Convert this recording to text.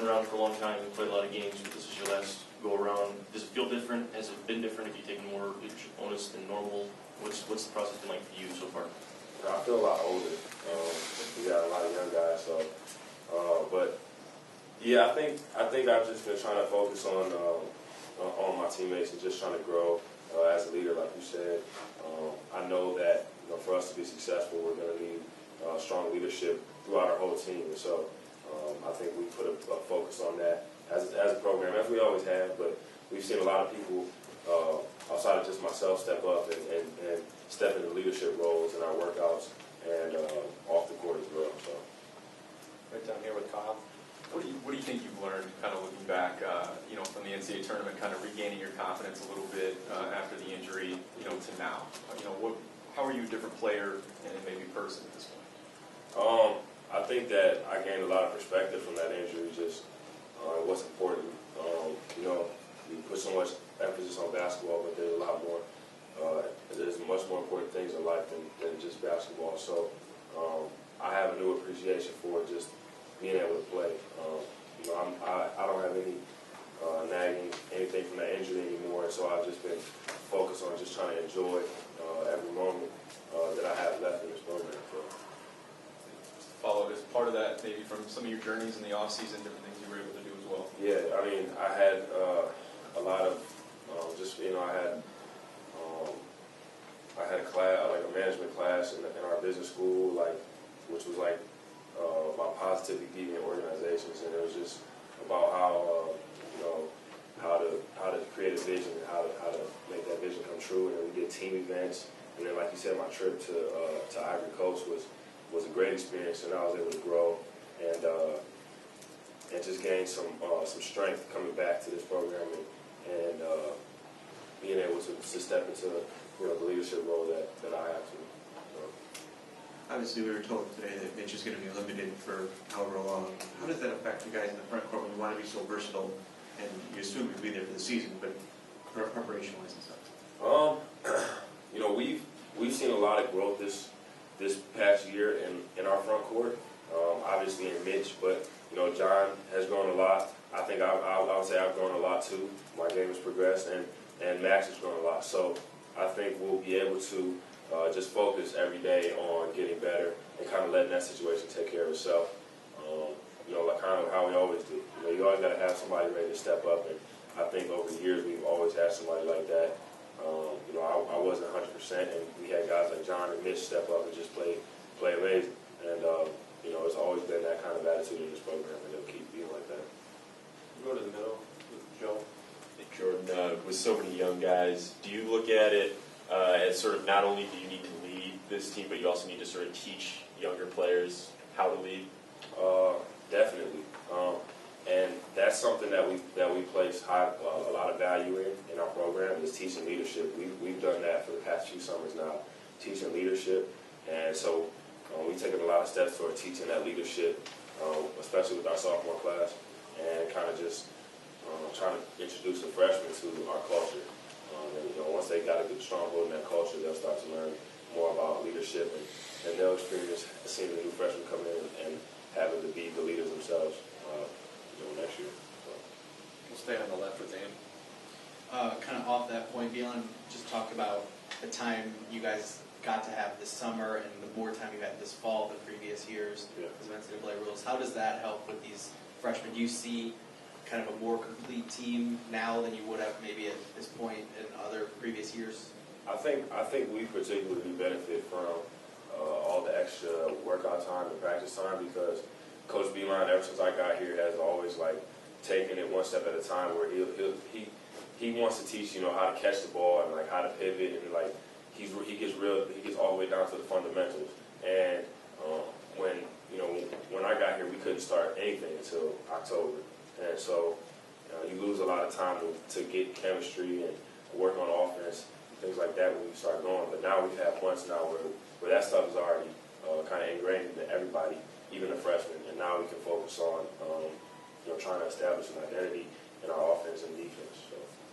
been around for a long time, you've played a lot of games, but this is your last go around. Does it feel different? Has it been different? Have you taken more leadership onus than normal? What's the process been like for you so far? I feel a lot older. We got a lot of young guys, so but yeah, I think I've just been trying to focus on my teammates and just trying to grow as a leader, like you said. I know that for us to be successful, we're going to need strong leadership throughout our whole team, and so I think we put a focus on that as a program, as we always have. But we've seen a lot of people outside of just myself step up and step into leadership roles in our workouts and off the court as well. So, right down here with Kyle. What do you think you've learned, kind of looking back, from the NCAA tournament, kind of regaining your confidence a little bit after the injury, to now? How are you a different player and maybe person at this point? I think that I gained a lot of perspective from that injury. Just what's important. We put so much emphasis on basketball, but there's a lot more. There's much more important things in life than just basketball. So I have a new appreciation for just being able to play. I don't have any nagging anything from that injury anymore, and so I've just been focused on just trying to enjoy every moment that I have left in this program. So. Followed as part of that, maybe from some of your journeys in the off season, different things you were able to do as well. Yeah, I mean, I had a lot of I had a class, like a management class in our business school, which was about positively deviant organizations, and it was just about how to create a vision and how to make that vision come true. And then we did team events, and then, like you said, my trip to Ivory Coast was a great experience, and I was able to grow and just gain some strength coming back to this program and being able to step into the leadership role that I have to. Obviously, we were told today that Mitch is going to be limited for however long. How does that affect you guys in the front court when you want to be so versatile, and you assume you'll be there for the season, but preparation-wise and stuff? We've seen a lot of growth this past year in our front court. Obviously in Mitch, but John has grown a lot. I think I would say I've grown a lot too. My game has progressed, and Max has grown a lot. So I think we'll be able to just focus every day on getting better and kind of letting that situation take care of itself. Like kind of how we always do. You always got to have somebody ready to step up, and I think over the years we've always had somebody like that. I wasn't 100%, and we had guys like John and Mitch step up and just play amazing. And it's always been that kind of attitude in this program, and it'll keep being like that. Go to the middle with Joe. Hey, Jordan, with so many young guys, do you look at it as sort of not only do you need to lead this team, but you also need to sort of teach younger players how to lead? Definitely, and that's something that we place a lot of value in our program is teaching leadership. We've done that for the past few summers now, teaching leadership, and so we've taken a lot of steps toward teaching that leadership, especially with our sophomore class, and kind of just trying to introduce the freshmen to our culture. Once they got a good stronghold in that culture, they'll start to learn more about leadership, and they'll experience seeing the new freshmen come in and having to be the leaders themselves next year. So. We'll stay on the left with Dan. Kind of off that point, Beilein just talked about the time you guys got to have this summer and the more time you had this fall than previous years because of NCAA rules. How does that help with these freshmen? Do you see kind of a more complete team now than you would have maybe at this point in other previous years? I think we particularly benefit from all the extra workout time and practice time because Coach Beilein, ever since I got here, has always taken it one step at a time. Where he wants to teach how to catch the ball and how to pivot and he gets all the way down to the fundamentals. And when I got here, we couldn't start anything until October, and so you lose a lot of time to get chemistry and work on offense, things like that when you start going. But now we've had months now where that stuff is already kind of ingrained into everybody, even the freshmen, and now we can focus on trying to establish an identity in our offense and defense. So.